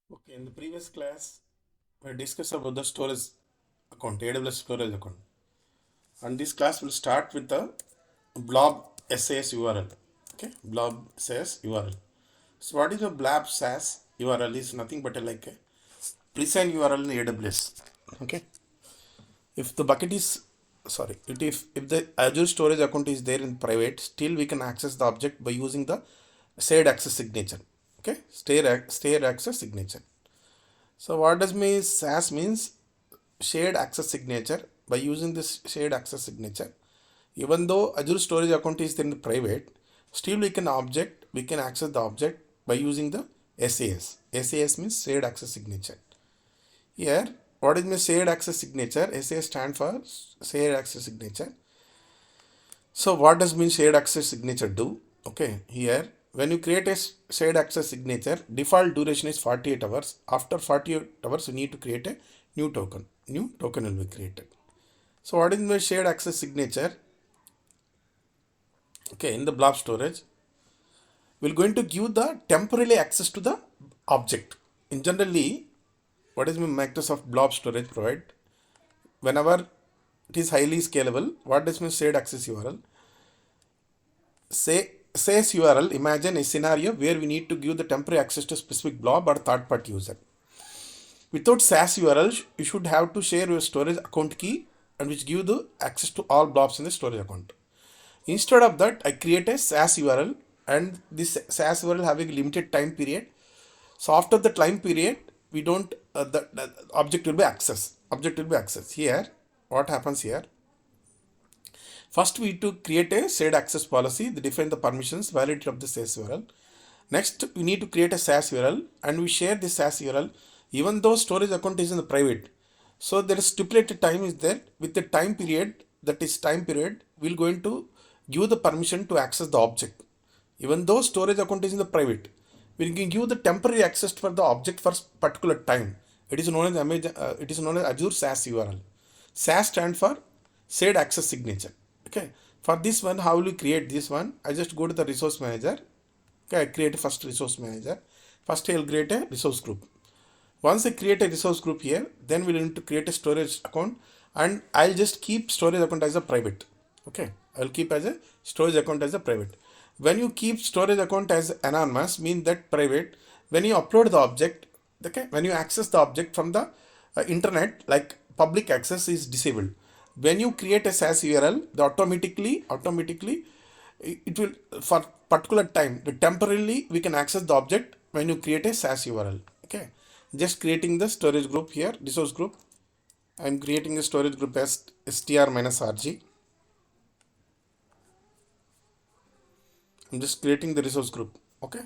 Okay, in the previous class, we discussed about the storage account, AWS storage account. And this class will start with the Blob SAS URL. Okay, Blob SAS URL. So, what is a Blob SAS URL? Is nothing but like a pre-signed URL in AWS. Okay, if the bucket is if the Azure storage account is there in private, still we can access the object by using the shared access signature. Okay, shared access signature. So what does mean SAS means shared access signature. By using this shared access signature, even though Azure storage account is in the private, still we can access the object by using the SAS. SAS means shared access signature. Here, what is my shared access signature? SAS stand for shared access signature. So what does mean shared access signature do? Okay, here when you create a shared access signature, default duration is 48 hours. After 48 hours, you need to create a new token. New token will be created. So what is my shared access signature? Okay, in the blob storage, we're going to give the temporary access to the object. In generally, what is my Microsoft blob storage provide? Whenever it is highly scalable, what does mean shared access URL? Say says URL, imagine a scenario where we need to give the temporary access to specific blob or third party user. Without SAS URL, you should have to share your storage account key and which give the access to all blobs in the storage account. Instead of that, I create a SAS URL and this SAS URL having a limited time period. So after the time period, we don't the object will be access. Object will be access. Here, what happens here? First, we need to create a shared access policy that define the permissions, validity of the SAS URL. Next, we need to create a SAS URL and we share this SAS URL even though storage account is in the private. So there is stipulated time is there with the time period, that is time period, we're going to give the permission to access the object. Even though storage account is in the private, we can give the temporary access for the object for particular time. It is known as it is known as Azure SAS URL. SAS stands for shared access signature. Okay. For this one, how will you create this one? I just go to the resource manager. Okay, I create first resource manager. First, I'll create a resource group. Once I create a resource group here, then we'll need to create a storage account and I'll just keep storage account as a private. Okay, I'll keep as a storage account as a private. When you keep storage account as anonymous, mean that private, when you upload the object, okay, when you access the object from the internet, like public access is disabled. When you create a SAS URL, the automatically it will for particular time temporarily we can access the object when you create a SAS URL. Okay, just creating the storage group here, resource group. I'm creating a storage group as str-rg. I'm just creating the resource group. Okay,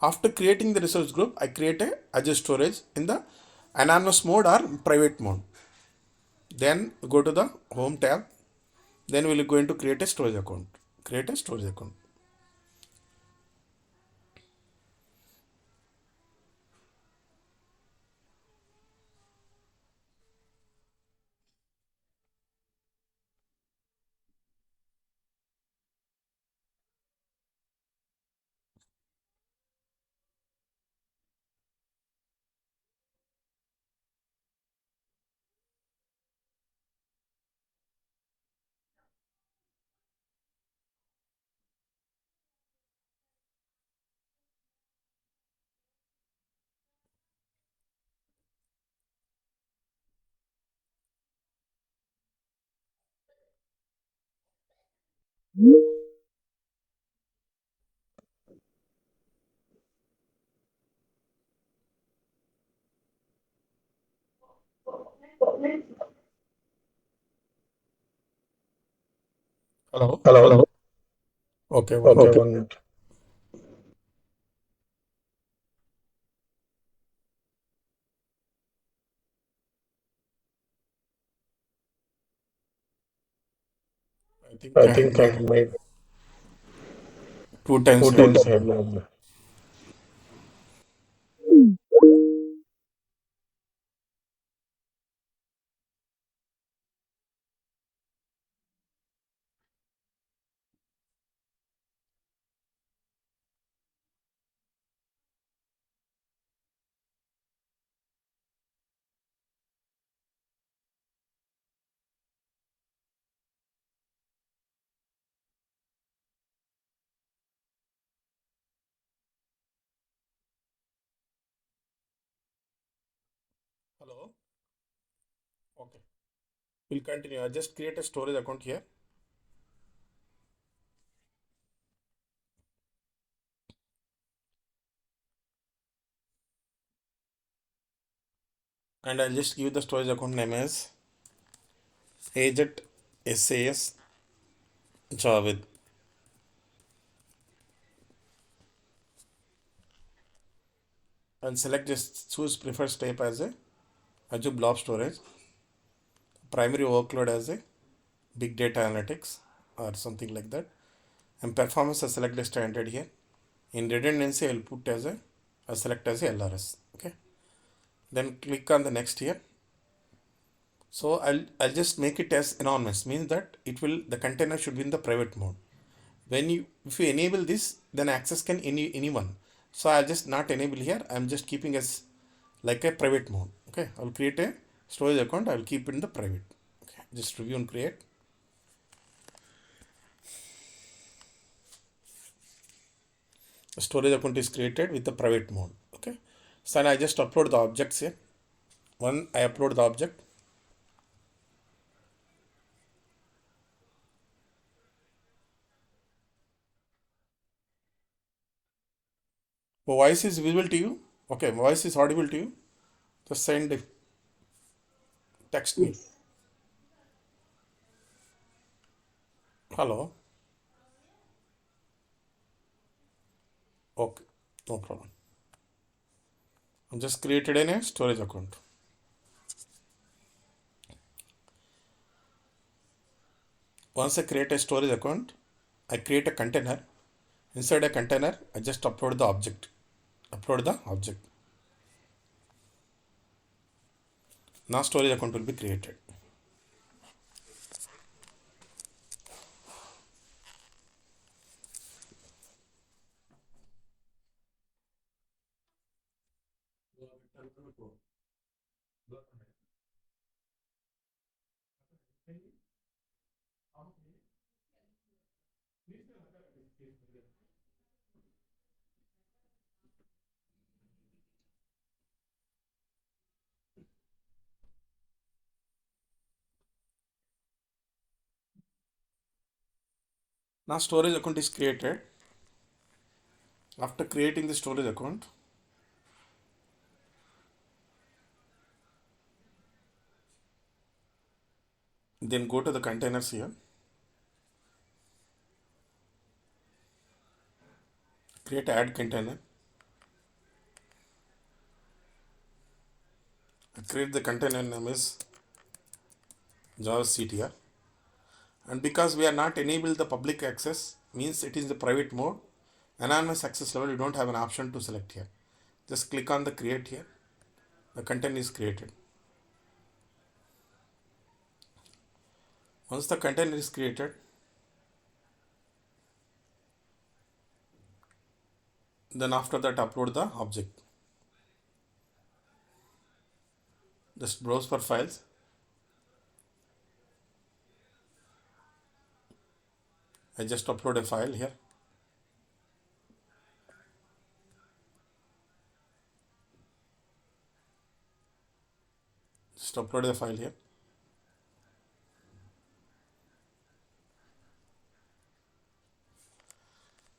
after creating the resource group, I create a Azure storage in the anonymous mode or private mode. Then go to the home tab. Then we'll going to create a storage account. Create a storage account. Hello. Hello. Okay, one Okay, minute. one. I think I I think I made made two times two head. times headline. Okay, we'll continue. I just create a storage account here. And I'll just give the storage account name as Agent SAS Javed. And select just choose preferred type as a Azure Blob Storage, primary workload as a big data analytics or something like that. And performance I select the standard here. In redundancy, I'll put as I'll select as a LRS. Okay. Then click on the next here. So I'll just make it as anonymous, means that it will the container should be in the private mode. When you if you enable this, then access can anyone. So I'll just not enable here. I'm just keeping as like a private mode. Okay. I'll create a storage account. I'll keep it in the private. Okay. Just review and create. A storage account is created with the private mode. Okay. So I just upload the objects here. One I upload the object. Voice is visible to you. Okay, voice is audible to you. Just send a text me. Yes. Hello. Okay, no problem. I'm just created in a storage account. Once I create a storage account, I create a container. Inside a container, I just upload the object. Upload the object. Now storage account will be created. Now storage account is created. After creating the storage account, then go to the containers here. Create add container. I create the container name is Java CTR. And because we are not enabled the public access, means it is the private mode, anonymous access level, you don't have an option to select here. Just click on the create here. The container is created. Once the container is created, then after that upload the object. Just browse for files. I just upload a file here. Just upload the file here.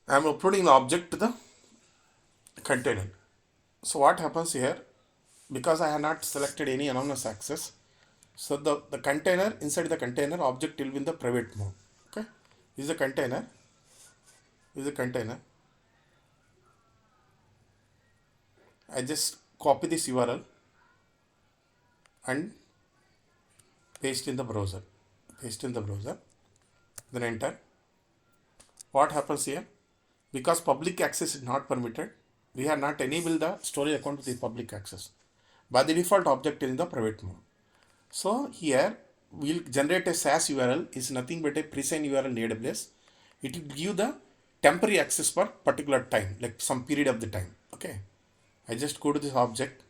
I am uploading the object to the container. So what happens here, because I have not selected any anonymous access, so the container, inside the container object will be in the private mode. Okay, this is a container. This is a container. I just copy this URL and paste in the browser. Paste in the browser. Then enter. What happens here? Because public access is not permitted, we have not enabled the storage account with the public access. By the default, object is in the private mode. So here we'll generate a SAS URL is nothing but a pre-signed URL in AWS. It will give the temporary access for particular time, like some period of the time. Okay. I just go to this object.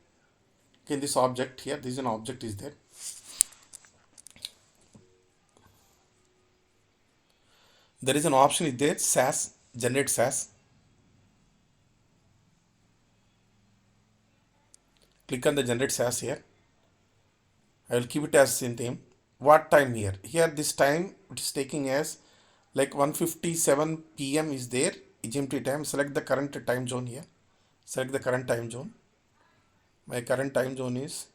Okay, in this object here, this is an object is there. There is an option is there, SAS, generate SAS. Click on the generate SAS here. I will keep it as same theme. What time here? Here this time it is taking as like 1:57 p.m. is there, GMT time. Select the current time zone here. Select the current time zone. My current time zone is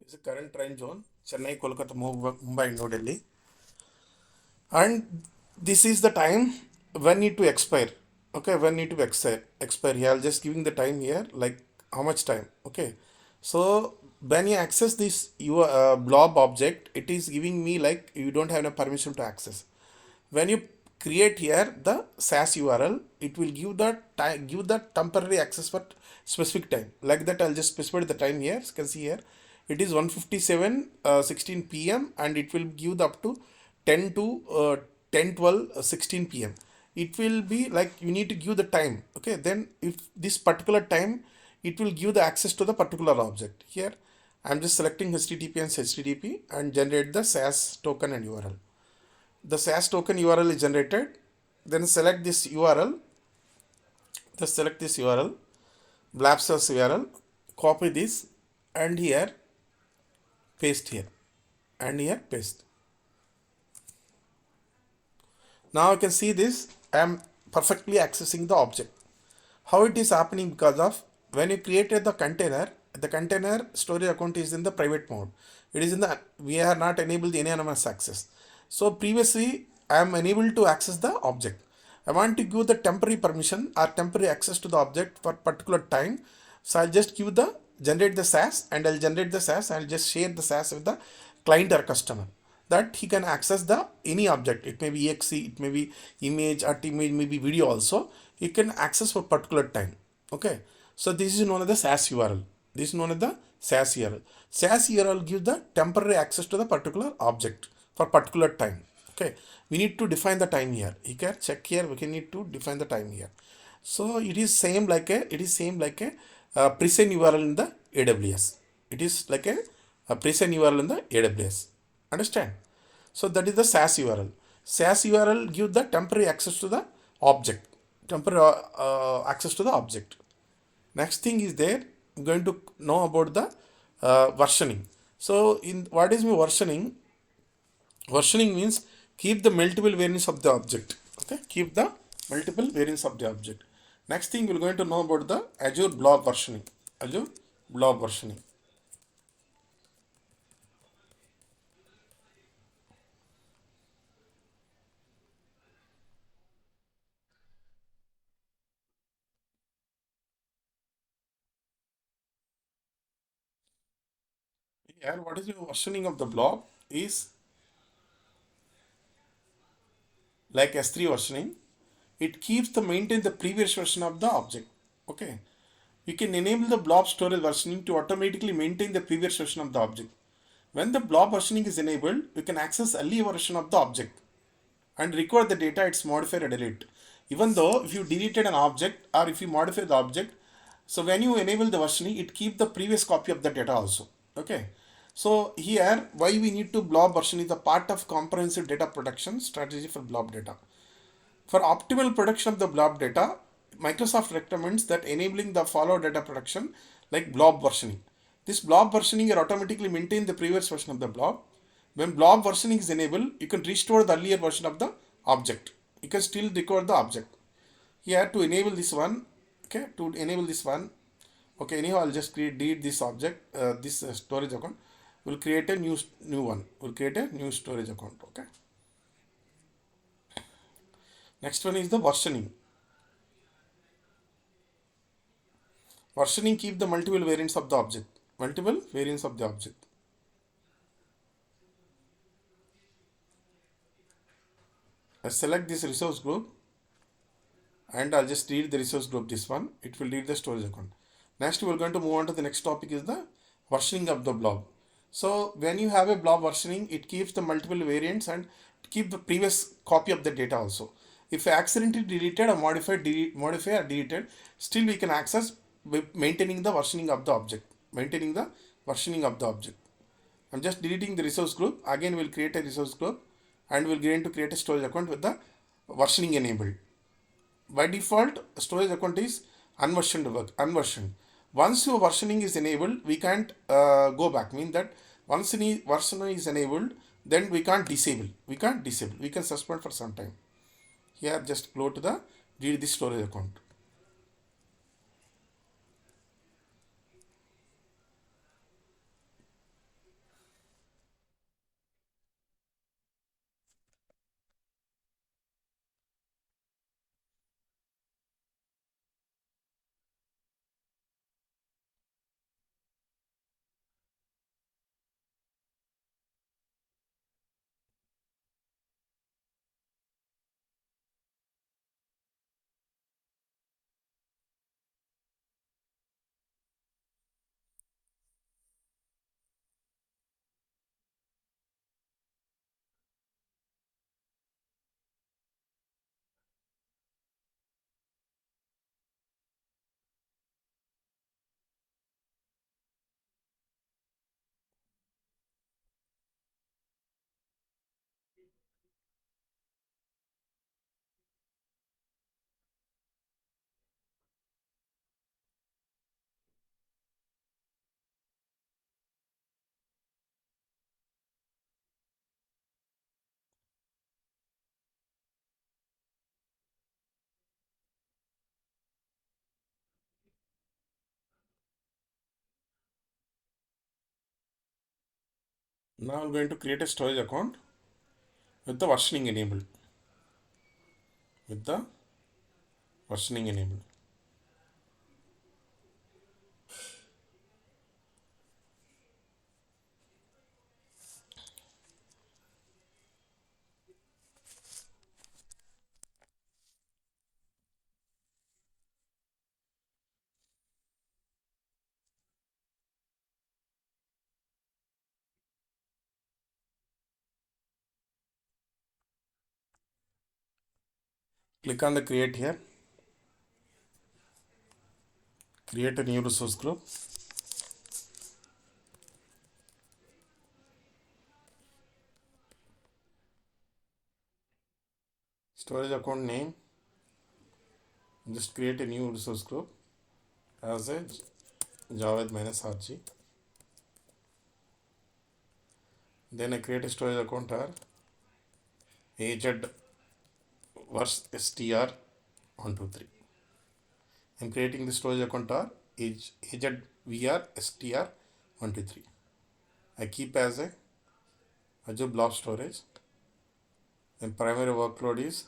the current time zone. Chennai, Kolkata, Mumbai, New Delhi. And this is the time when need to expire. Okay, when need to expire here. I'll just giving the time here, like how much time. Okay, so when you access this your blob object, it is giving me like you don't have a permission to access. When you create here the SAS URL, it will give the time, give the temporary access for specific time. Like that, I'll just specify the time here. You can see here, it is 1:57 16 p.m. and it will give the up to 10 to 10 12 16 p.m. It will be like you need to give the time. Okay, then if this particular time, it will give the access to the particular object. Here I'm just selecting HTTP and HTTP and generate the SAS token and URL. The SAS token URL is generated. Then select this URL. Just select this URL, Blob SAS URL, copy this and here paste here and here paste. Now I can see this. I am perfectly accessing the object. How it is happening? Because of when you created the container storage account is in the private mode. It is in the, we are not enabled the anonymous access. So previously I am unable to access the object. I want to give the temporary permission or temporary access to the object for particular time. So I'll just give the generate the SAS and I'll generate the SAS and I'll just share the SAS with the client or customer, that he can access the any object. It may be exe, it may be image, or it may be video also. He can access for particular time. Okay, so this is known as the SAS URL. This is known as the SAS URL. SAS URL gives the temporary access to the particular object for particular time. Okay, we need to define the time here. You can check here. We can need to define the time here. So it is same like a present URL in the AWS. It is like a present URL in the AWS. Understand? So that is the SAS URL. SAS URL give the temporary access to the object. Temporary access to the object. Next thing is there. I'm going to know about the versioning. So in what is my versioning? Versioning means keep the multiple variants of the object. Okay, keep the multiple variants of the object. Next thing we're going to know about the Azure Blob Versioning. Azure Blob Versioning. Here, what is the versioning of the blob is like S3 versioning. It keeps the maintain the previous version of the object. Okay, you can enable the blob storage versioning to automatically maintain the previous version of the object. When the blob versioning is enabled, you can access earlier version of the object and record the data it's modified or delete. Even though if you deleted an object or if you modify the object, so when you enable the versioning, it keep the previous copy of the data also. Okay. So here, why we need to blob version is the part of comprehensive data protection strategy for blob data. For optimal protection of the blob data, Microsoft recommends that enabling the follow data protection like blob versioning. This blob versioning will automatically maintain the previous version of the blob. When blob versioning is enabled, you can restore the earlier version of the object. You can still record the object. Here to enable this one, okay, to enable this one, okay, anyhow, I'll just delete this object, this storage account. We'll create a new one. We'll create a new storage account. Okay. Next one is the versioning. Versioning keep the multiple variants of the object. Multiple variants of the object. I select this resource group and I'll just read the resource group, this one. It will read the storage account. Next, we're going to move on to the next topic is the versioning of the blob. So when you have a blob versioning, it keeps the multiple variants and keep the previous copy of the data also. If accidentally deleted or modify or deleted, still we can access by maintaining the versioning of the object. Maintaining the versioning of the object. I'm just deleting the resource group. Again, we'll create a resource group and we'll going to create a storage account with the versioning enabled. By default, storage account is unversioned. Once your versioning is enabled, we can't go back. Mean that once any versioning is enabled, then we can't disable. We can't disable. We can suspend for some time. Here, just go to the delete this storage account. Now I'm going to create a storage account with the versioning enabled. With the versioning enabled. Click on the create here. Create a new resource group. Storage account name. Just create a new resource group as a Javed-RG. Then I create a storage account or aged vers str123. I'm creating the storage account or aged vr str123. I keep as a Azure Blob Storage. And primary workload is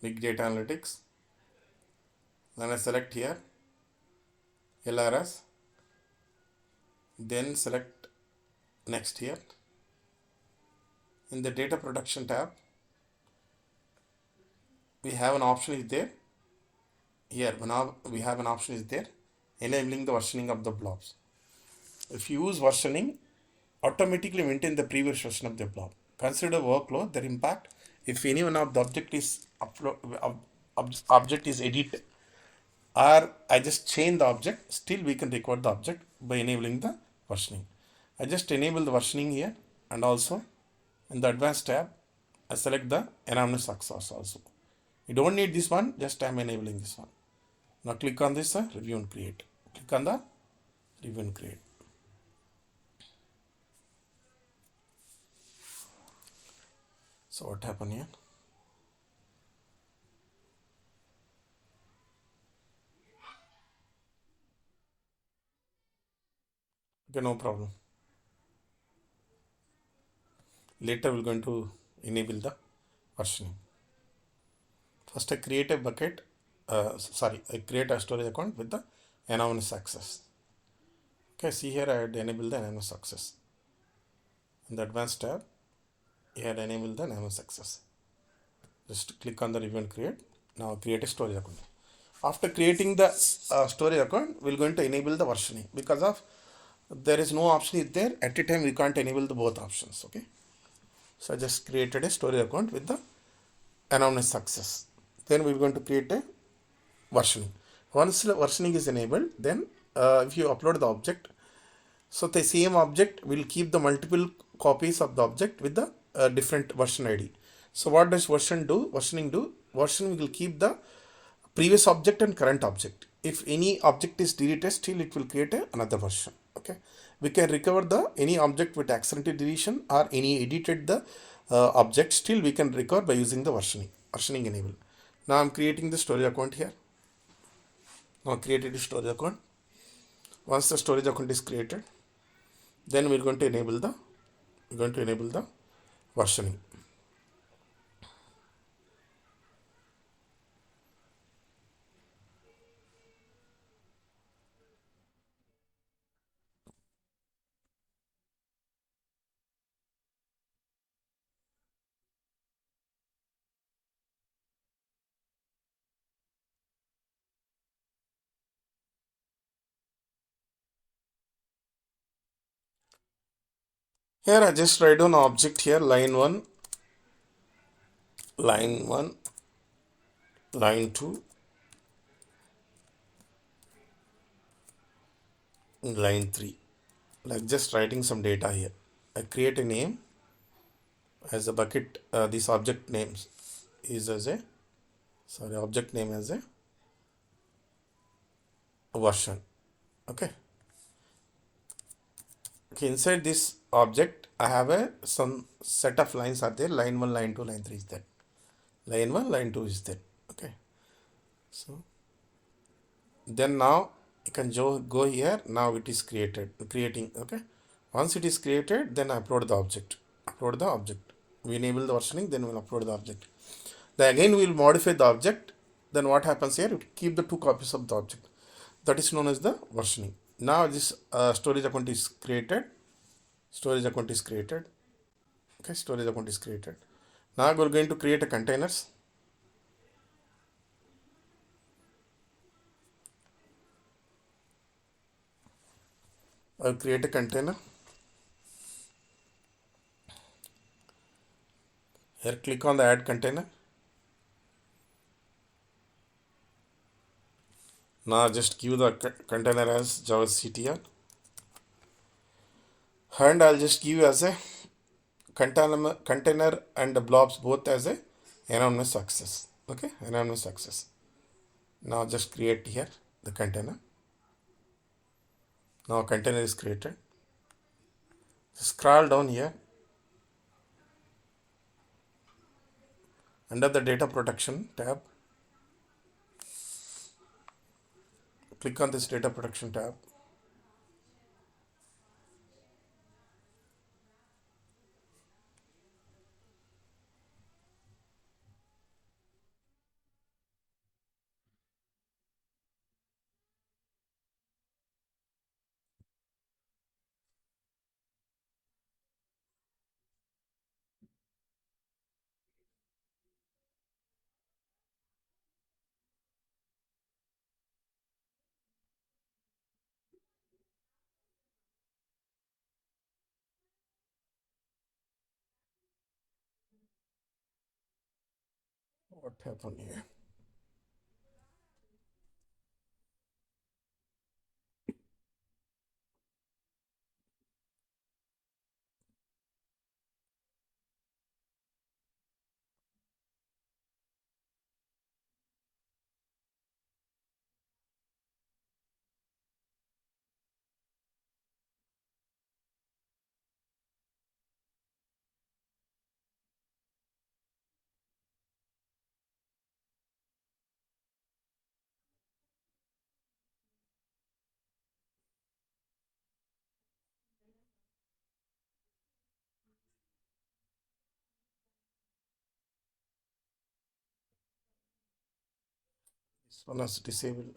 Big Data Analytics. Then I select here LRS. Then select next here. In the data production tab, we have an option is there. Here now we have an option is there, enabling the versioning of the blobs. If you use versioning, automatically maintain the previous version of the blob. Consider workload, their impact. If any one of the object is object is edited, or I just change the object, still we can record the object by enabling the versioning. I just enable the versioning here, and also in the advanced tab, I select the anonymous access also. You don't need this one, just I'm enabling this one. Now click on this review and create. Click on the review and create. So what happened here? Okay, no problem. Later we're going to enable the versioning. First I create a bucket, I create a storage account with the anonymous access. Okay, see here I had enabled the anonymous access. In the advanced tab, I had enabled the anonymous access. Just click on the review and create. Now create a storage account. After creating the storage account, we're going to enable the versioning because of there is no option is there at a time we can't enable the both options. Okay, so I just created a storage account with the anonymous access. Then we're going to create a versioning. Once the versioning is enabled, then if you upload the object, so the same object will keep the multiple copies of the object with the different version ID. So what does versioning do? Versioning will keep the previous object and current object. If any object is deleted, still it will create another version. Okay, we can recover the any object with accidental deletion or any edited the object. Still we can recover by using the versioning enable. Now I'm creating the storage account here. Now created a storage account. Once the storage account is created, then we're going to enable the versioning. Here I just write down object here, line 1, line 2, line 3. Like just writing some data here. I create a name as a bucket. This object names is as a object name as a version. Okay. Okay, inside this object I have a some set of lines are there. Line 1, line 2, line 3 is there. Line 1, line 2 is there. Okay. So then now you can go here. Now it is creating. Okay, once it is created, then upload the object. We enable the versioning, then we'll upload the object. Then again we'll modify the object. Then what happens here, it keep the two copies of the object. That is known as the versioning. Now this storage account is created. Okay, storage account is created. Now we're going to create a containers. I'll create a container. Here click on the add container. Now just give the container as Java CTR, and I'll just give as a container and the blobs both as a anonymous access. Okay, anonymous access. Now just create here the container. Now container is created. Scroll down here. Under the data protection tab, click on this data protection tab. What happened here? This one is disabled.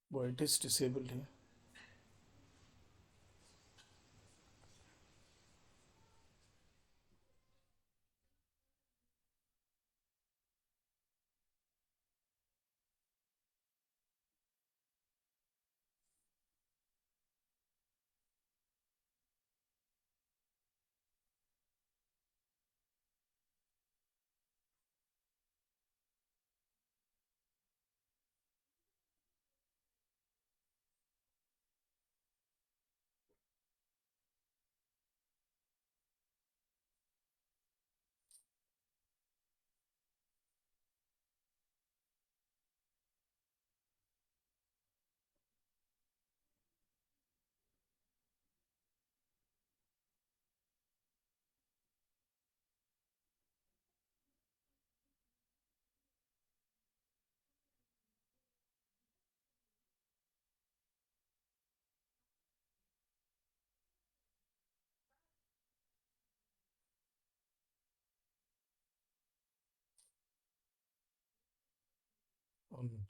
Why it is disabled here? One minute.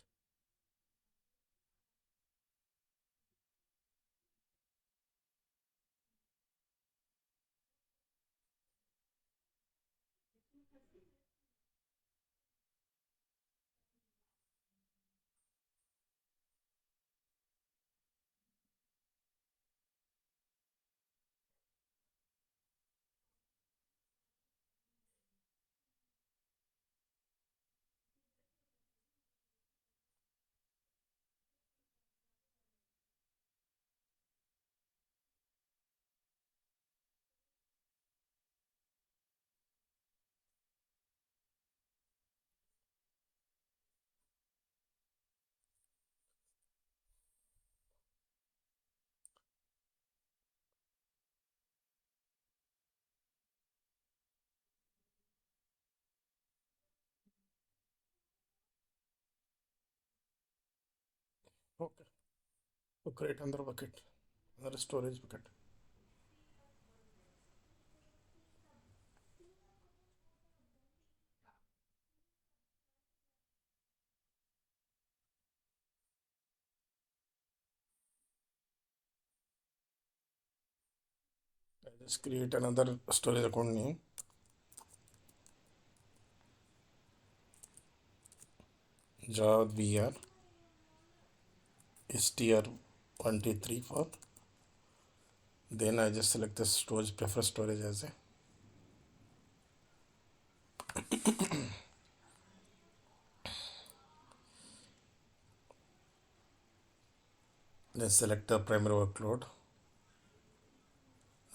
Okay. So create another bucket, another storage bucket. I just create another storage account name. Java VR str123 then I just select the storage, prefer storage as a then select the primary workload,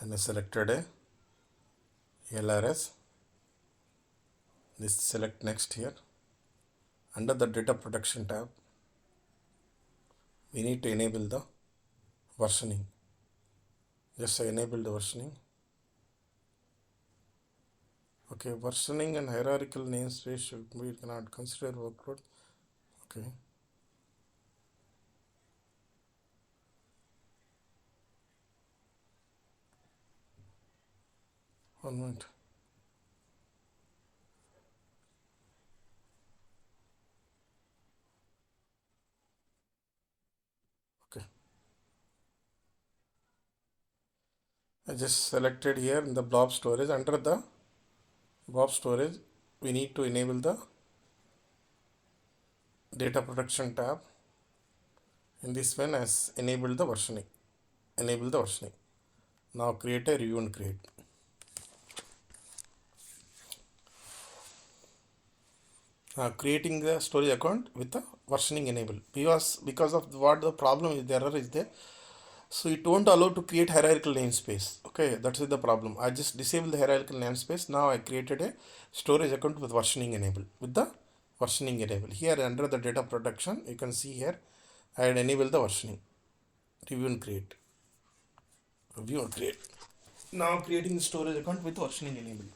then I selected a LRS. This select next here. Under the data protection tab, we need to enable the versioning. Just I enable the versioning. Okay, versioning and hierarchical namespace should be cannot consider workload. Okay. One minute. Okay. I just selected here in the blob storage. Under the blob storage, we need to enable the data protection tab. In this one, as enable the versioning. Enable the versioning. Now create a review and create. Creating the storage account with the versioning enabled because of what the problem is, the error is there, so it won't allow to create hierarchical namespace. Okay, that's the problem. I just disabled the hierarchical namespace. Now I created a storage account with versioning enabled. With the versioning enabled here under the data protection, you can see here I had enabled the versioning. Review and create. Review and create. Now creating the storage account with versioning enabled.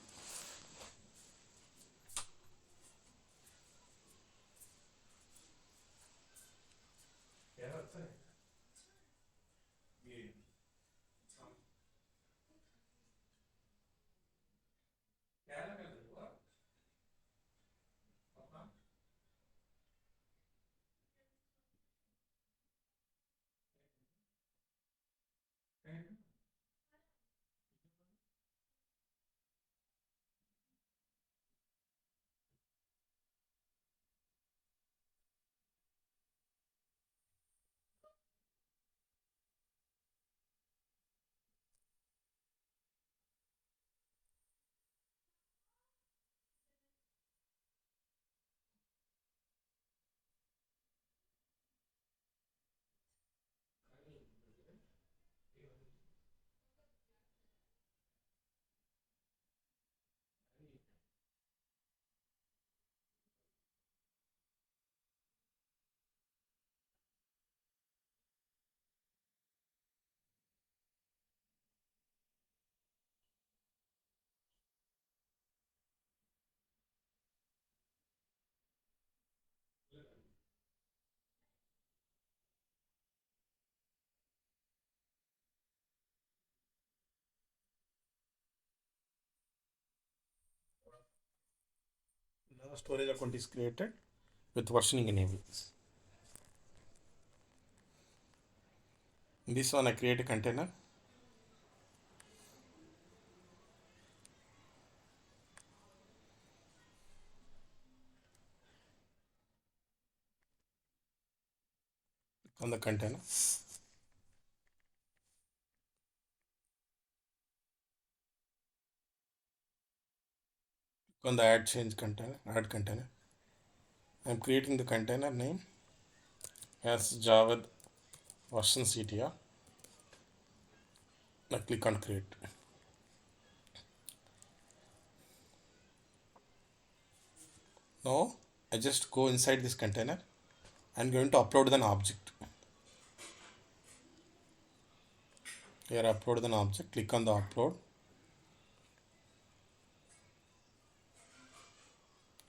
storage account is created with versioning enabled. In this one, I create a container. On the container. On the add change container, add container. I'm creating the container name as Javed version CTR. Now click on create. Now I just go inside this container. I'm going to upload an object. Here upload an object. Click on the upload.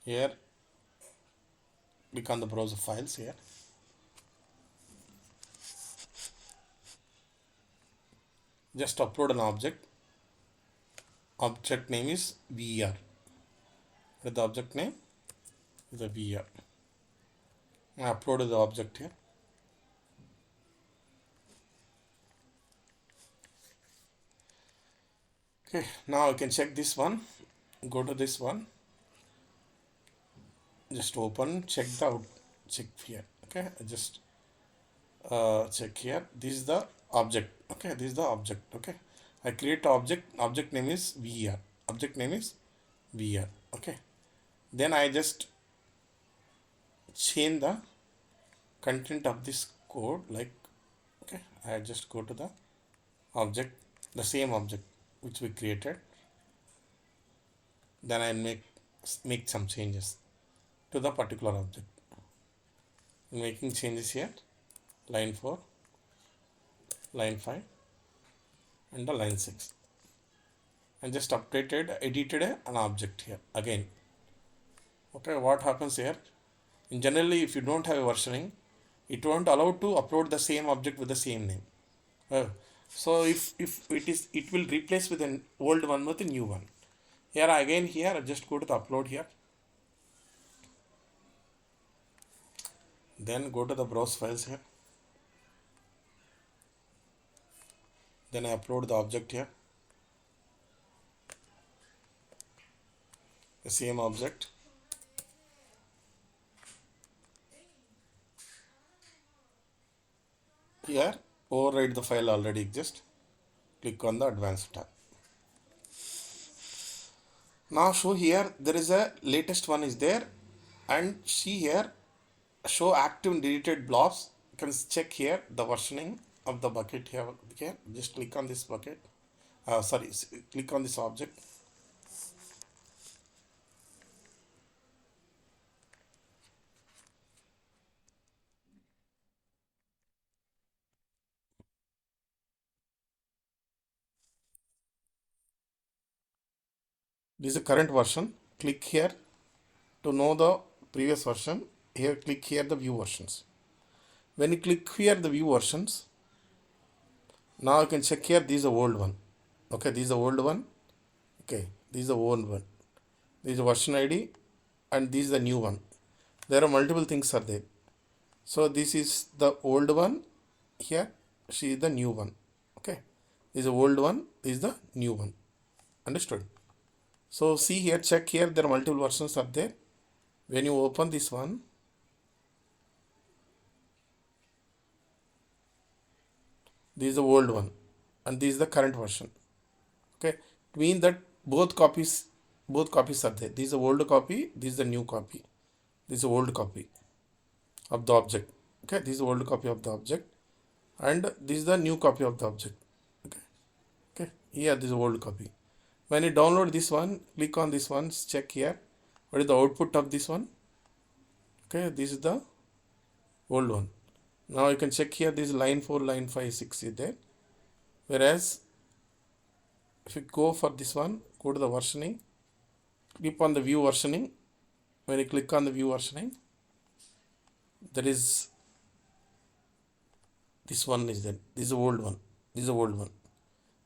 Here click on the browser files here. Just upload an object. Object name is VR. The object name is the VR. I uploaded the object here. Okay, now I can check this one. Go to this one. Just open, check the out, check here. Okay, just check here. This is the object. Okay, this is the object. Okay, I create object. Object name is VR. Object name is VR. Okay, then I just change the content of this code. Like, okay, I just go to the object, the same object which we created. Then I make some changes to the particular object. Making changes here, line 4, line 5, and the line 6. And just edited an object here again. Okay, what happens here? In generally, if you don't have a versioning, it won't allow to upload the same object with the same name. So if it will replace with an old one with a new one. Here again, here I just go to the upload here. Then go to the browse files here. Then I upload the object here. The same object. Here, override the file already exists. Click on the advanced tab. Now show here, there is a latest one is there, and see here, show active and deleted blobs. You can check here the versioning of the bucket here. Okay, just click on this bucket. Click on this object. This is the current version. Click here to know the previous version. Here, click here the view versions. When you click here the view versions, now you can check here. This is the old one. Okay, this is the old one. Okay, this is the old one. This is the version ID, and this is the new one. There are multiple things are there. So this is the old one. Here, see the new one. Okay, this is the old one. This is the new one. Understood? So see here, check here. There are multiple versions are there. When you open this one, this is the old one, and this is the current version. Okay, it means that both copies are there. This is the old copy. This is the new copy. This is the old copy of the object. Okay, this is the old copy of the object, and this is the new copy of the object. Okay, here this is the old copy. When you download this one, click on this one, check here. What is the output of this one? Okay, this is the old one. Now you can check here, this line 4, line 5, 6 is there. Whereas, if you go for this one, go to the versioning, click on the view versioning. When you click on the view versioning, there is this one is there. This is the old one. This is the old one,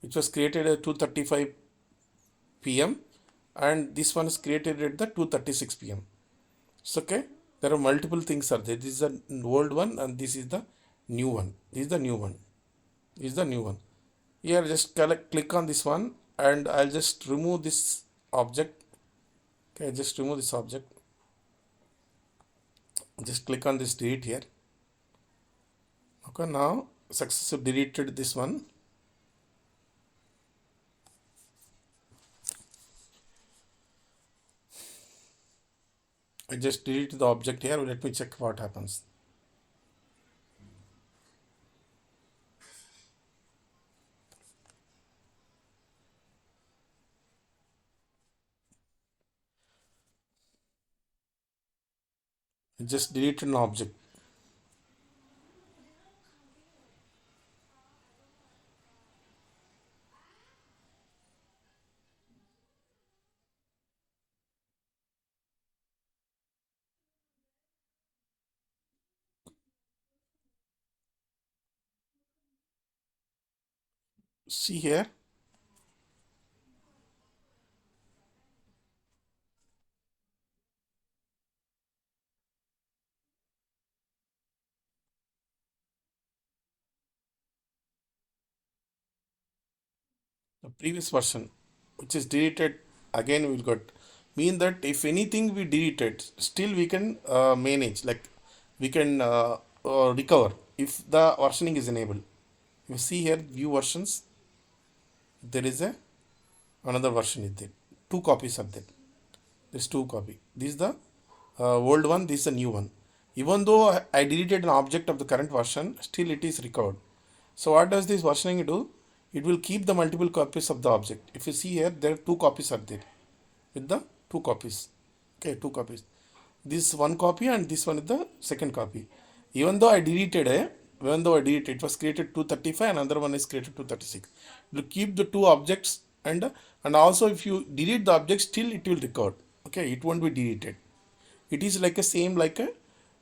which was created at 2:35 p.m. and this one is created at the 2:36 p.m. So, okay, there are multiple things are there. This is the old one and this is the new one. This is the new one. This is the new one. Here just click on this one and I'll just remove this object. Okay, just remove this object. Just click on this delete here. Okay, now successfully deleted this one. I just deleted the object here. Let me check what happens. I just deleted an object. See here. The previous version, which is deleted, again we'll got mean that if anything we deleted, still we can manage, like we can recover if the versioning is enabled. You see here view versions, there is a another version is there, two copies are there. There's two copy. This is the old one, this is the new one. Even though I deleted an object of the current version, still it is recovered. So what does this versioning do? It will keep the multiple copies of the object. If you see here, there are two copies are there with the two copies. Okay, two copies. This one copy and this one is the second copy. Even though I deleted it was created 235 and another one is created 236. It will keep the two objects and also if you delete the object, still it will record. Okay, it won't be deleted. It is like a same like a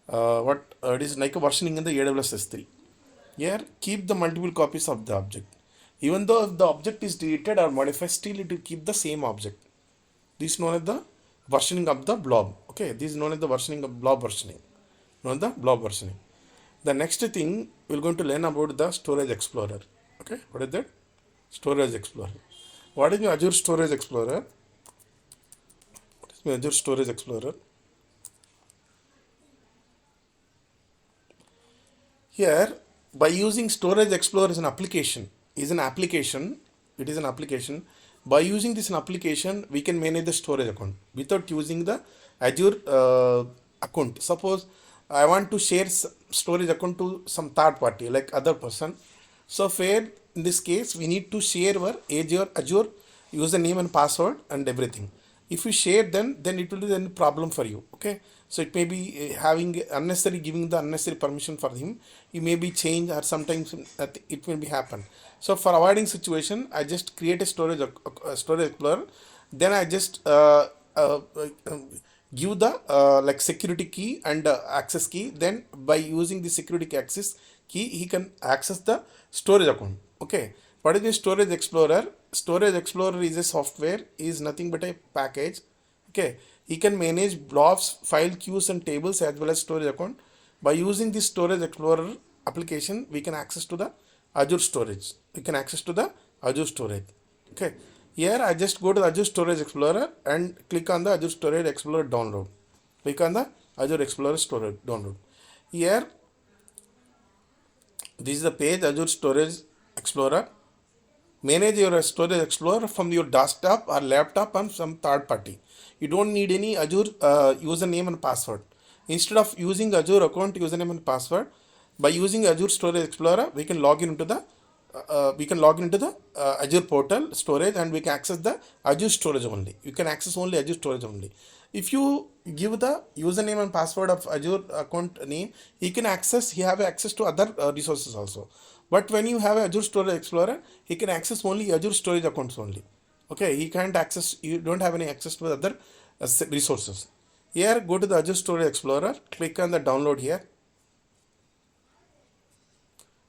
it is like a versioning in the AWS S3. Here, keep the multiple copies of the object. Even though if the object is deleted or modified, still it will keep the same object. This is known as the versioning of the blob. Okay, this is known as the versioning of blob versioning. Known as the blob versioning. The next thing we're going to learn about the Storage Explorer. Okay, what is that? Storage Explorer. What is my Azure Storage Explorer? What is my Azure Storage Explorer? Here, by using Storage Explorer as an application, it is an application. By using this application, we can manage the storage account without using the Azure account. Suppose I want to share storage account to some third party like other person. So fair in this case, we need to share our Azure username and password and everything. If you share, then it will be a problem for you. Okay, so it may be having unnecessary, giving the unnecessary permission for him. You may be change or sometimes it will be happen. So for avoiding situation, I just create a storage explorer. Then I just give the like security key and access key. Then by using the security access key, he can access the storage account. Okay, what is the Storage Explorer? Storage Explorer is a software, is nothing but a package. Okay, he can manage blobs, file queues and tables as well as storage account. By using this Storage Explorer application, we can access to the Azure Storage. We can access to the Azure Storage. Okay, here I just go to the Azure Storage Explorer and click on the Azure Storage Explorer download. Click on the Azure Explorer Storage download. Here, this is the page Azure Storage Explorer. Manage your Storage Explorer from your desktop or laptop and some third party. You don't need any Azure username and password. Instead of using Azure account username and password, by using Azure Storage Explorer, we can log into the Azure portal storage and we can access the Azure storage only. You can access only Azure storage only. If you give the username and password of Azure account name, he have access to other resources also. But when you have Azure Storage Explorer, he can access only Azure storage accounts only. Okay, he can't access, you don't have any access to other resources. Here, go to the Azure Storage Explorer, click on the download here.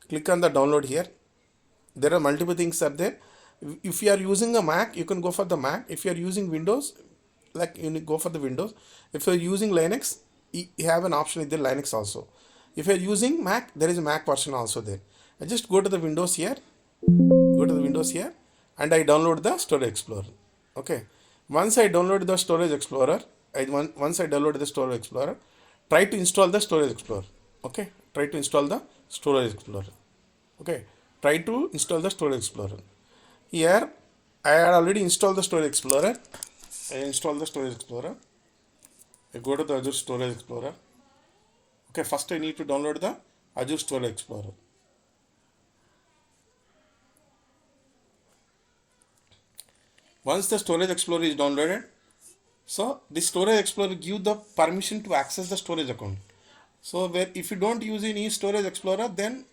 Click on the download here. There are multiple things are there. If you are using a Mac, you can go for the Mac. If you are using Windows, like you go for the Windows. If you are using Linux, you have an option in the Linux also. If you're using Mac, there is a Mac version also there. I just go to the Windows here, and I download the Storage Explorer. Okay. Once I download the Storage Explorer, once I download the Storage Explorer, try to install the Storage Explorer. Okay. Try to install the Storage Explorer. Okay. Try to install the Storage Explorer. Here, I had already installed the Storage Explorer. I install the Storage Explorer. I go to the Azure Storage Explorer. Okay, first I need to download the Azure Storage Explorer. Once the Storage Explorer is downloaded, so the Storage Explorer give the permission to access the storage account. So where if you don't use any Storage Explorer, then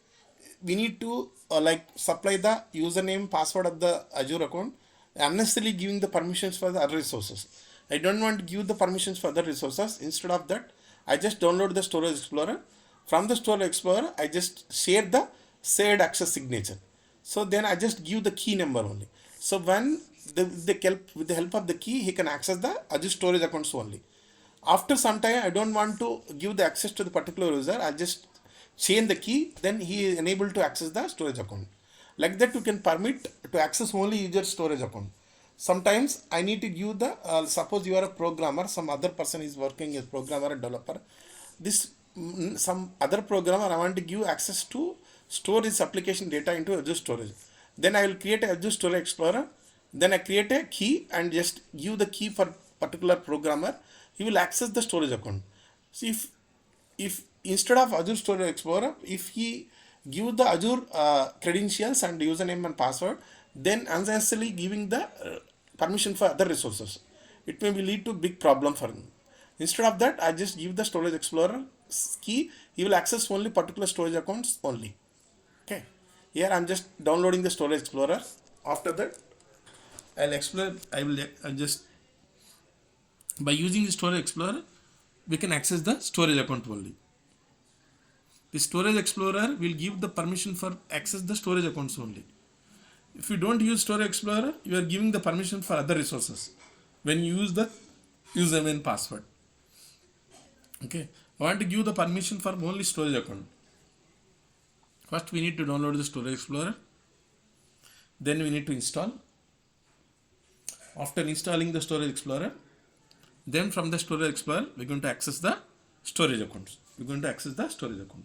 we need to like supply the username password of the Azure account, unnecessarily giving the permissions for the other resources. I don't want to give the permissions for other resources. Instead of that, I just download the Storage Explorer. From the Storage Explorer, I just share the shared access signature. So then I just give the key number only. So when with the help of the key, he can access the Azure storage accounts only. After some time, I don't want to give the access to the particular user. I just change the key, then he is enabled to access the storage account. Like that, you can permit to access only user storage account. Sometimes I need to give the suppose you are a programmer, some other person is working as programmer or developer. This some other programmer I want to give access to store his application data into Azure storage. Then I will create a Azure Storage Explorer. Then I create a key and just give the key for particular programmer. He will access the storage account. So if instead of Azure Storage Explorer, if he give the Azure credentials and username and password, then unnecessarily giving the permission for other resources, it may be lead to big problem for him. Instead of that, I just give the Storage Explorer key. He will access only particular storage accounts only. Okay. Here I'm just downloading the Storage Explorer. After that, I'll explore. I will just by using the Storage Explorer, we can access the storage account only. The Storage Explorer will give the permission for access the storage accounts only. If you don't use Storage Explorer, you are giving the permission for other resources when you use the username and password. Okay, I want to give the permission for only storage account. First, we need to download the Storage Explorer. Then we need to install. After installing the Storage Explorer, then from the Storage Explorer, we're going to access the storage accounts. We're going to access the storage account.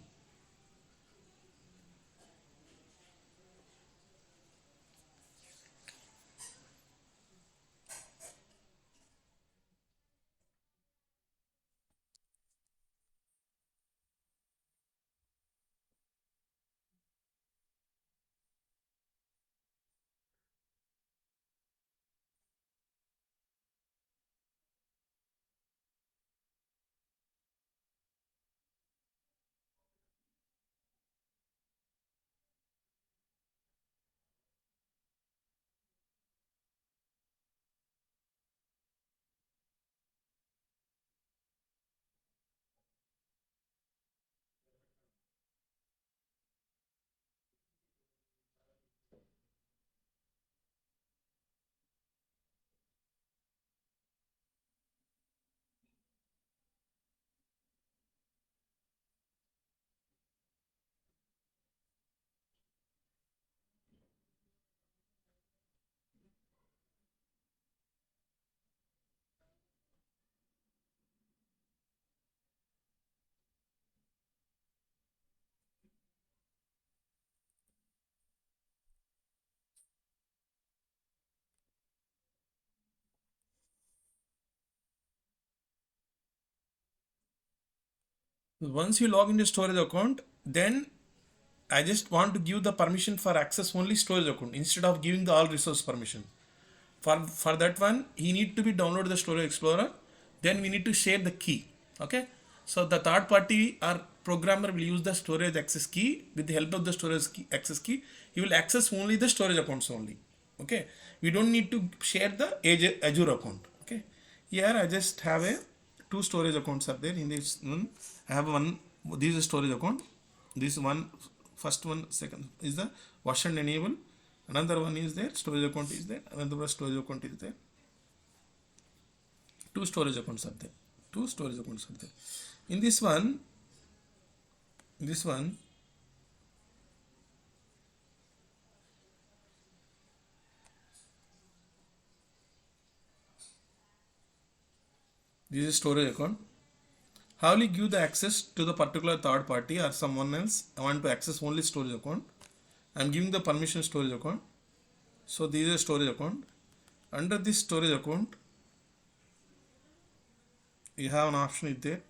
Once you log into storage account, then I just want to give the permission for access only storage account instead of giving the all resource permission. For that one, he need to be download the Storage Explorer. Then we need to share the key. Okay. So the third party or programmer will use the storage access key. With the help of the storage key, access key, he will access only the storage accounts only. Okay. We don't need to share the Azure account. Okay. Here I just have two storage accounts are there. In this one, I have one. This is a storage account. This one, first one, second is the version enable. Another one is there, storage account is there, another one storage account is there. Two storage accounts are there. In this one, this is storage account. How will you give the access to the particular third party or someone else? I want to access only storage account. I'm giving the permission storage account. So this is a storage account. Under this storage account, you have an option is there.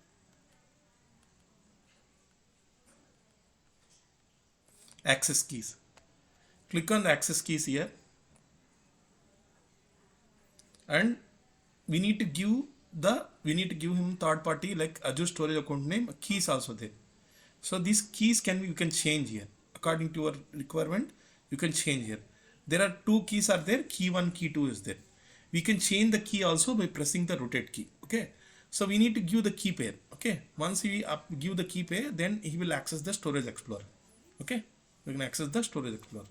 Access keys. Click on the access keys here. And we need to give him third party like Azure storage account name, keys also there. So these keys you can change here according to your requirement. You can change here. There are two keys are there. Key 1, key 2 is there. We can change the key also by pressing the rotate key. Okay. So we need to give the key pair. Okay. Once we give the key pair, then he will access the Storage Explorer. Okay. We can access the Storage Explorer.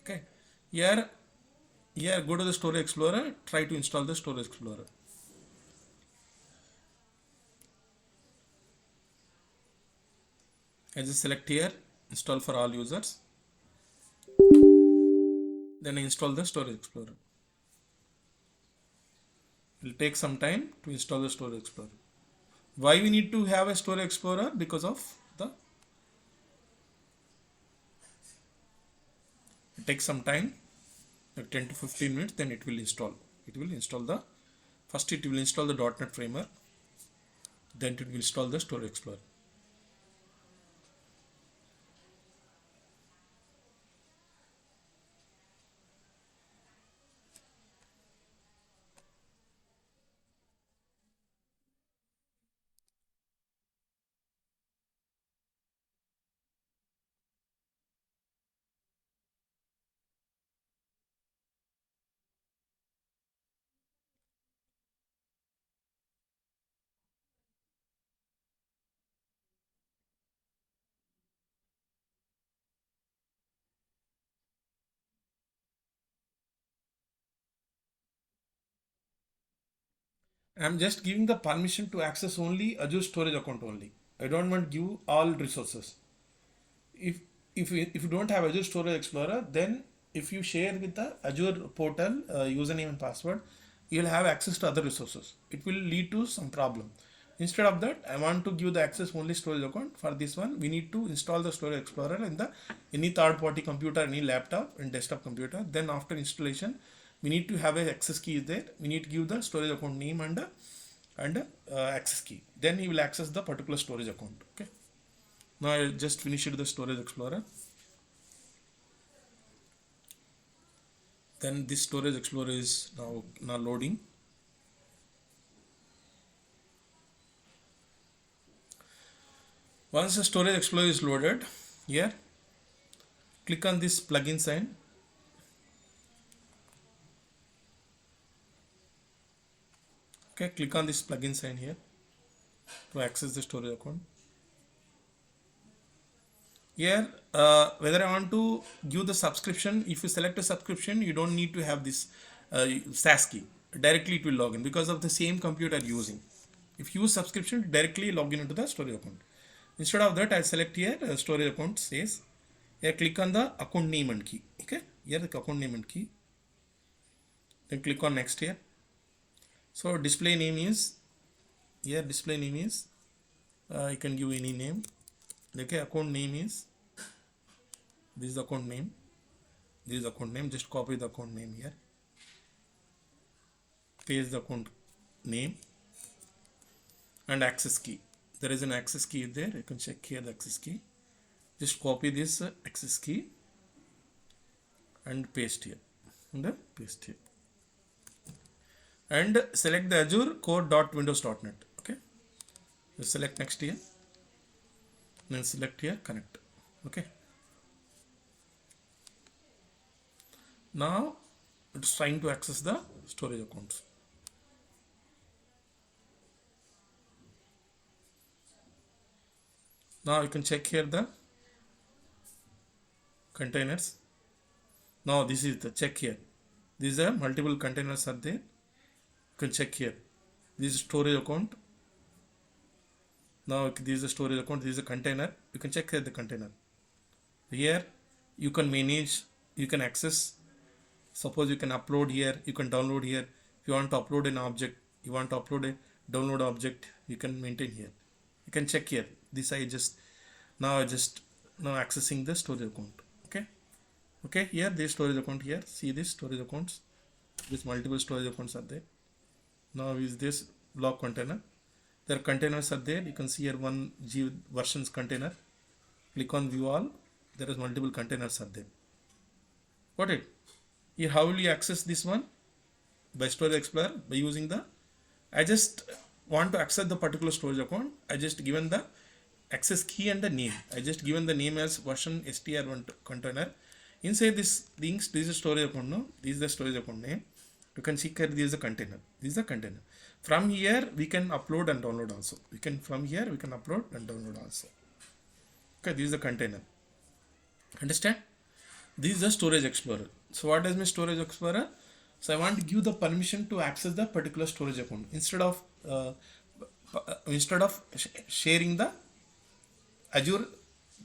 Okay. Here, go to the Storage Explorer. Try to install the Storage Explorer. I just select here, install for all users. Then I install the Storage Explorer. It will take some time to install the Storage Explorer. Why we need to have a Storage Explorer? Because of it takes some time, like 10 to 15 minutes, then it will install. First it will install the .NET framework, then it will install the Storage Explorer. I'm just giving the permission to access only Azure storage account only. I don't want to give all resources. If you don't have Azure Storage Explorer, then if you share with the Azure portal username and password, you'll have access to other resources. It will lead to some problem. Instead of that, I want to give the access only storage account. For this one, we need to install the Storage Explorer in the any third-party computer, any laptop and desktop computer. Then after installation, we need to have a access key there. We need to give the storage account name and access key. Then he will access the particular storage account. Okay. Now I just finished the Storage Explorer. Then this Storage Explorer is now loading. Once the Storage Explorer is loaded, here click on this plugin sign. Okay, click on this plugin sign here to access the storage account. Here, whether I want to give the subscription, if you select a subscription, you don't need to have this SAS key. Directly it will log in because of the same computer using. If you use subscription, directly log in into the storage account. Instead of that, I select here storage account says. Here click on the account name and key. Okay, here the account name and key. Then click on next here. So display name is here. Display name is you can give any name. Okay, account name is this is the account name. This is the account name. Just copy the account name here. Paste the account name and access key. There is an access key there. You can check here the access key. Just copy this access key and paste here. And paste here. And select the Azure core.windows.net. Okay. You select next here. Then select here connect. Okay. Now it's trying to access the storage accounts. Now you can check here the containers. Now this is the check here. These are multiple containers are there. You can check here. This is storage account. Now this is the storage account, this is a container. You can check here the container. Here you can manage, you can access. Suppose you can upload here, you can download here. If you want to upload an object, you want to upload a download object, you can maintain here. You can check here. This I just now accessing the storage account. Okay, here this storage account here. See this storage accounts. This multiple storage accounts are there. Now is this blob container. Their containers are there. You can see here one G versions container. Click on view all. There is multiple containers are there. Got it? Here how will you access this one? By Storage Explorer, by using the, I just want to access the particular storage account. I just given the access key and the name. I just given the name as version str1 container. Inside this links, this is storage account. No, this is the storage account name. You can see here this is a container. This is a container. From here we can upload and download also. From here we can upload and download also. Okay, this is the container. Understand? This is the Storage Explorer. So what does my Storage Explorer? So I want to give the permission to access the particular storage account instead of sharing the Azure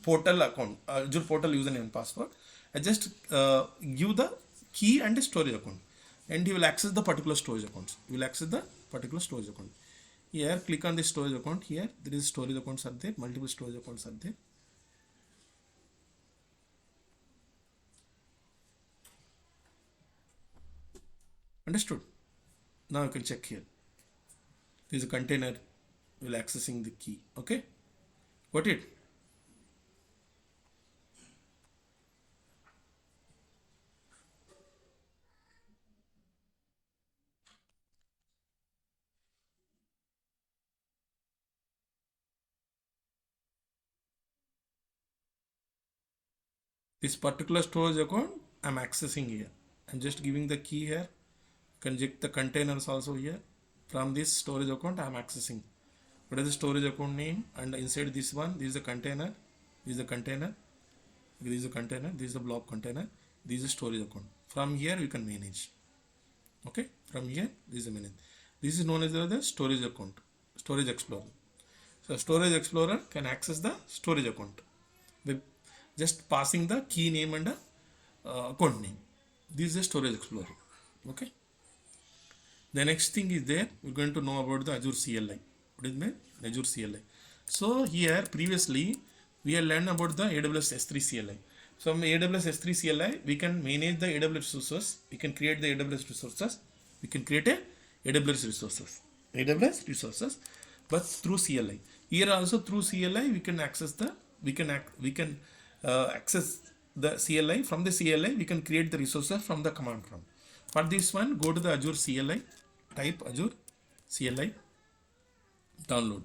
portal account, Azure portal username and password. I just give the key and the storage account, and he will access the particular storage accounts. He will access the particular storage account. Here, click on the storage account. Here, there is storage accounts are there. Multiple storage accounts are there. Understood? Now you can check here. There is a container. You will accessing the key. Okay. Got it? This particular storage account I'm accessing here. I'm just giving the key here. You can check the containers also here. From this storage account I'm accessing. What is the storage account name? And inside this one, this is a container. This is a container. This is a container. This is a blob container. This is a storage account. From here you can manage. Okay. From here this is a manage. This is known as the storage account. Storage Explorer. So Storage Explorer can access the storage account by just passing the key name and account name. This is the Storage Explorer. Okay. The next thing is there. We're going to know about the Azure CLI. What is my Azure CLI? So here previously we have learned about the AWS S3 CLI. So from AWS S3 CLI we can manage the AWS resources. We can create the AWS resources. We can create a AWS resources. AWS resources, but through CLI. Here also through CLI we can access the access the CLI. From the CLI we can create the resources from the command prompt. For this one, go to the Azure CLI, type Azure CLI, download.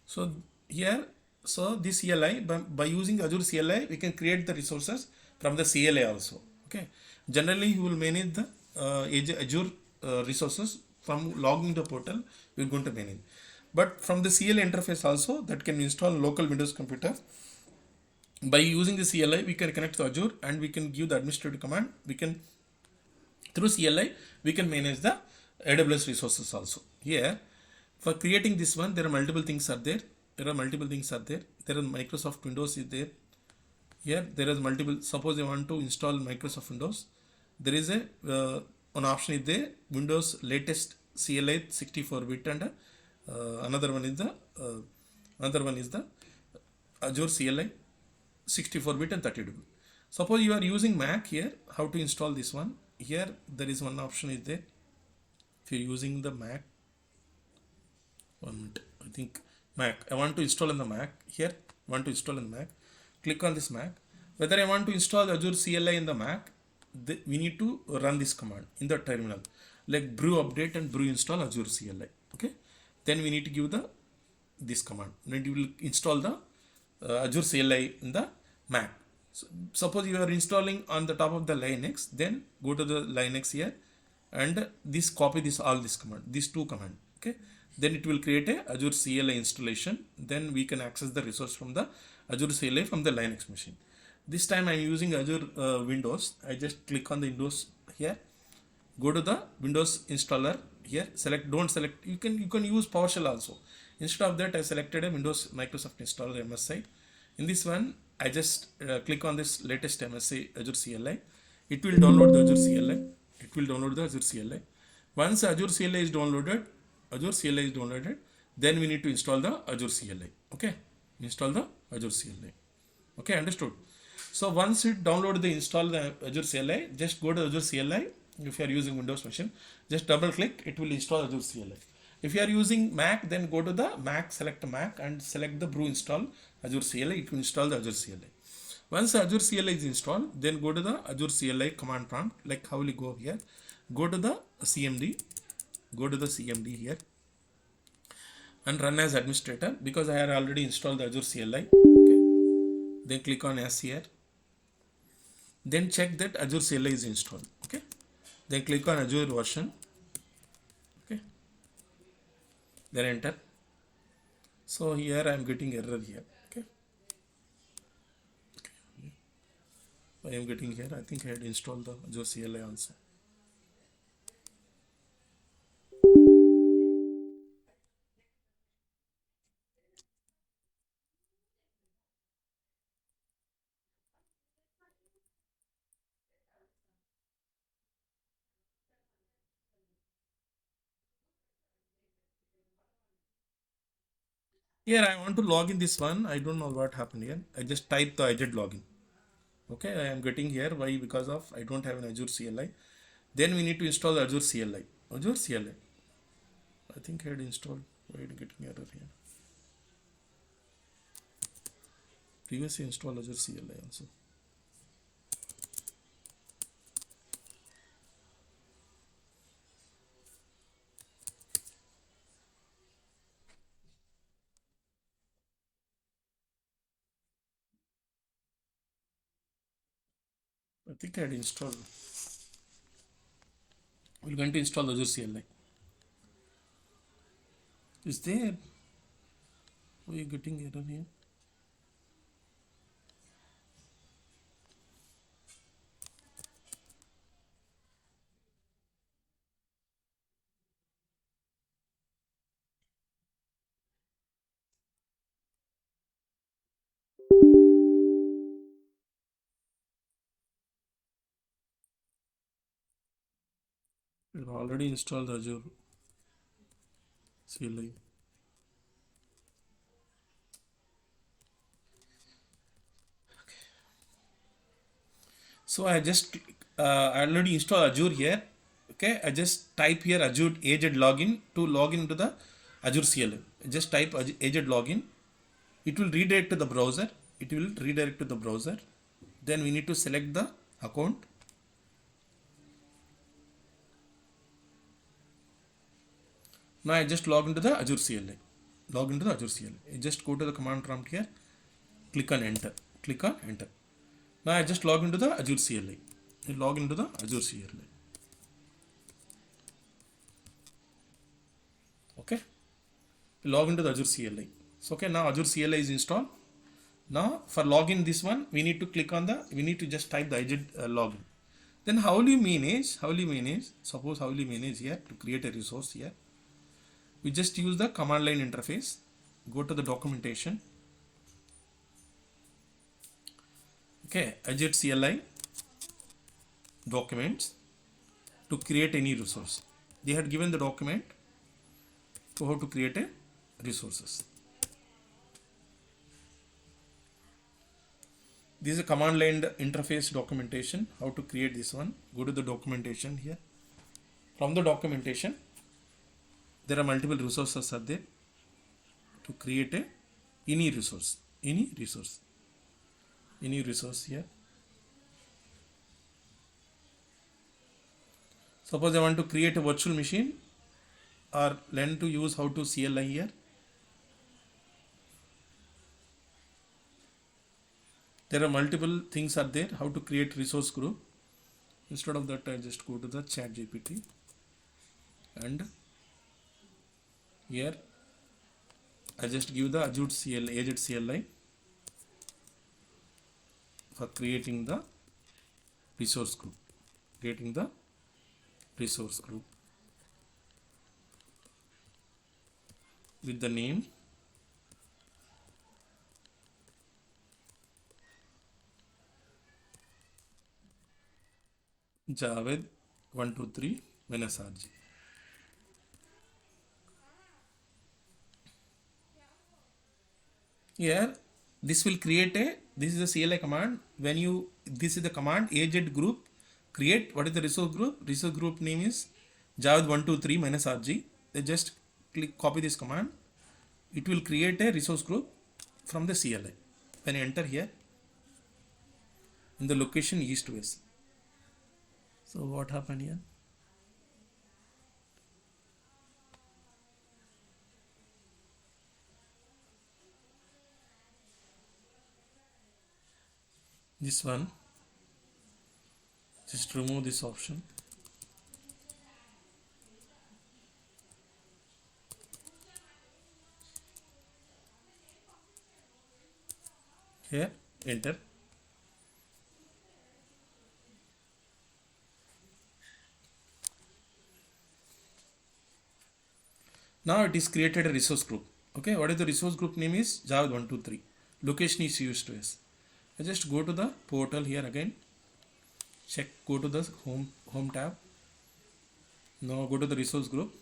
So here, so this CLI, by using Azure CLI we can create the resources from the CLI also. Okay. Generally you will manage the Azure resources from logging the portal. We're going to manage, but from the CLI interface also that can install local Windows computer. By using the CLI we can connect to Azure and we can give the administrative command. We can through CLI we can manage the AWS resources also. Here for creating this one there are multiple things are there. There are Microsoft Windows is there. Here there is multiple. Suppose you want to install Microsoft Windows, there is a one option is there, Windows latest CLI 64-bit, and another one is the Azure CLI 64-bit and 32-bit. Suppose you are using Mac. Here how to install this one? Here there is one option is there. If you are using the Mac, one minute, I think Mac, I want to install in the Mac. Here want to install in the Mac, click on this Mac. Whether I want to install Azure CLI in the Mac, we need to run this command in the terminal, like brew update and brew install Azure CLI. Okay, then we need to give this command. Then you will install the Azure CLI in the Mac. So, suppose you are installing on the top of the Linux, then go to the Linux here and copy all this command, these two command. Okay, then it will create a Azure CLI installation. Then we can access the resource from the Azure CLI from the Linux machine. This time I am using Azure Windows. I just click on the Windows here, go to the Windows installer here, select, don't select, you can use PowerShell also. Instead of that, I selected a Windows Microsoft installer MSI. In this one, I just click on this latest MSI Azure CLI. It will download the Azure CLI. It will download the Azure CLI. Once Azure CLI is downloaded, then we need to install the Azure CLI. Okay, install the Azure CLI. Okay, understood. So once you download the install the Azure CLI, just go to Azure CLI. If you are using Windows machine, just double click, it will install Azure CLI. If you are using Mac, then go to the Mac, select Mac and select the brew install Azure CLI. It will install the Azure CLI. Once Azure CLI is installed, then go to the Azure CLI command prompt. Like how will you go here? Go to the CMD. Go to the CMD here and run as administrator, because I have already installed the Azure CLI. Okay. Then click on S here. Then check that Azure CLI is installed. Okay. Then click on Azure version. Okay. Then enter. So here I am getting error here. Okay. I am getting here. I think I had installed the Azure CLI also. Here I want to log in this one. I don't know what happened here. I just type the Azure login. Okay, I am getting here. Why? Because of I don't have an Azure CLI. Then we need to install Azure CLI. Azure CLI. I think I had installed. Why are you getting error here? Previously installed Azure CLI also. I think I had installed. We're going to install Azure CLI. Is there? Why are you getting error here? We've already installed Azure CLI. So I just I already installed Azure here. Okay, I just type here Azure agent login to log into the Azure CLI. Just type agent login. It will redirect to the browser. Then we need to select the account. Now I just log into the Azure CLI. I just go to the command prompt here. Click on enter. Now I just log into the Azure CLI. Log into the Azure CLI. Okay. Log into the Azure CLI. So okay, now Azure CLI is installed. Now for login this one, we need to click on we need to just type the agent login. Then how will you manage? Suppose how will you manage here to create a resource here? We just use the command line interface. Go to the documentation. Okay, Azure CLI documents to create any resource. They had given the document to how to create a resources. This is a command line interface documentation. How to create this one? Go to the documentation here. From the documentation, there are multiple resources are there to create any resource here. Suppose I want to create a virtual machine or learn to use how to CLI here. There are multiple things are there how to create resource group. Instead of that, I just go to the chat GPT and here I just give the Azure CLI agent CLI for creating the resource group. with the name Javed 123 minus RG. Here this will create a, this is the CLI command. When you, this is the command agent group create, what is the resource group name is Javed 123 minus RG. They just click copy this command, it will create a resource group from the CLI. When you enter here in the location east west. So what happened here? This one, just remove this option. Here, enter. Now it is created a resource group. Okay, what is the resource group name is Javed 123. Location is used to S. I just go to the portal here again. Check, go to the home tab. Now go to the resource group.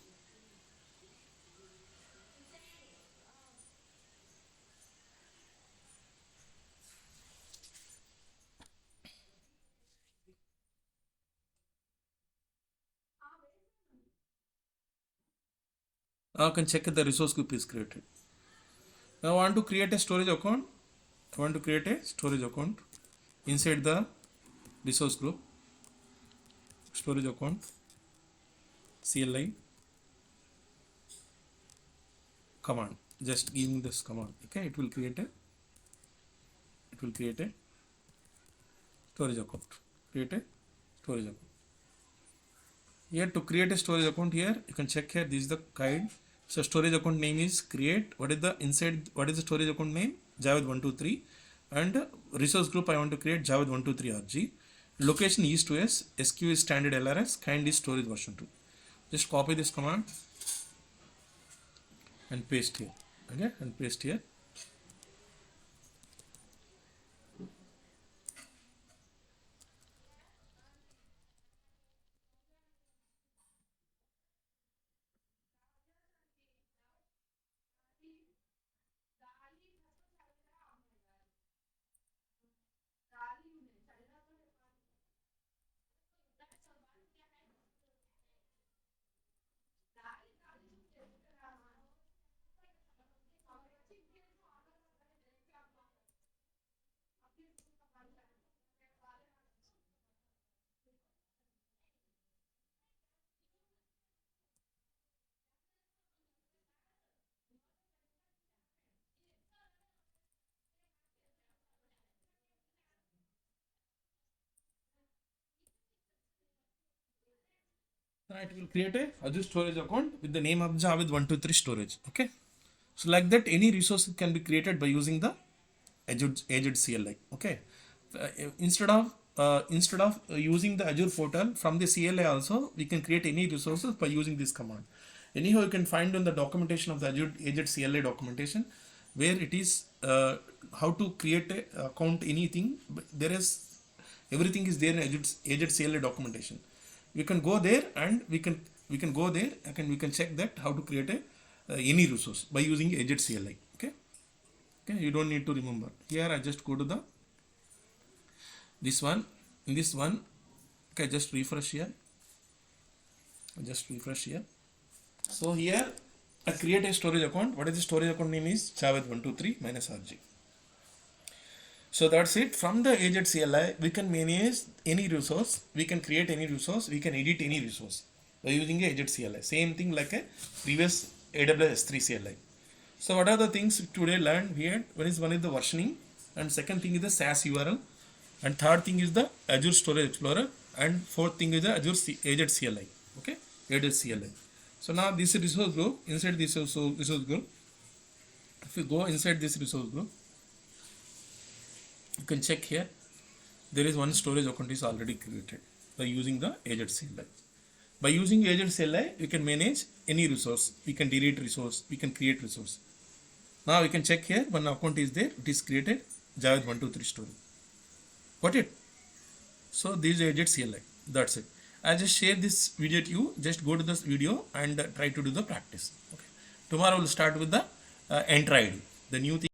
Now I can check if the resource group is created. Now I want to create a storage account. I want to create a storage account inside the resource group. Storage account CLI command. Just give me this command. Okay, it will create a storage account. Create a storage account. Here to create a storage account, here you can check here, this is the guide. So storage account name is create. What is the inside, what is the storage account name? Javed 123, and resource group I want to create Javed 123 RG. Location east to S, SQ is standard LRS, kind is storage version 2. Just copy this command and paste here. Okay, and paste here. Now it will create a Azure storage account with the name of Javed 123 storage. Okay, so like that any resource can be created by using the Azure CLI. Okay, instead of using the Azure portal from the CLI also, we can create any resources by using this command. Anyhow, you can find on the documentation of the Azure CLI documentation where it is how to create a account, anything. There is everything is there in Azure CLI documentation. We can go there and we can go there and we can check that how to create a any resource by using Azure CLI. Okay, you don't need to remember. Here I just go to the this one. In this one, okay, just refresh here. So here I create a storage account. What is the storage account name is Javed 123 minus RG. So that's it. From the Azure CLI, we can manage any resource, we can create any resource, we can edit any resource by using a Azure CLI. Same thing like a previous AWS S3 CLI. So what are the things today learned here? One is the versioning, and second thing is the SAS URL, and third thing is the Azure Storage Explorer, and fourth thing is the Azure CLI. Okay, Azure CLI. So now this resource group, inside this resource group, if you go inside this resource group, you can check here, there is one storage account is already created by using the Azure CLI. By using Azure CLI, we can manage any resource. We can delete resource. We can create resource. Now we can check here. One account is there. It is created. Javed 123 story. Got it? So this is Azure CLI. That's it. I'll just share this video to you. Just go to this video and try to do the practice. Okay. Tomorrow we'll start with the enter ID. The new thing.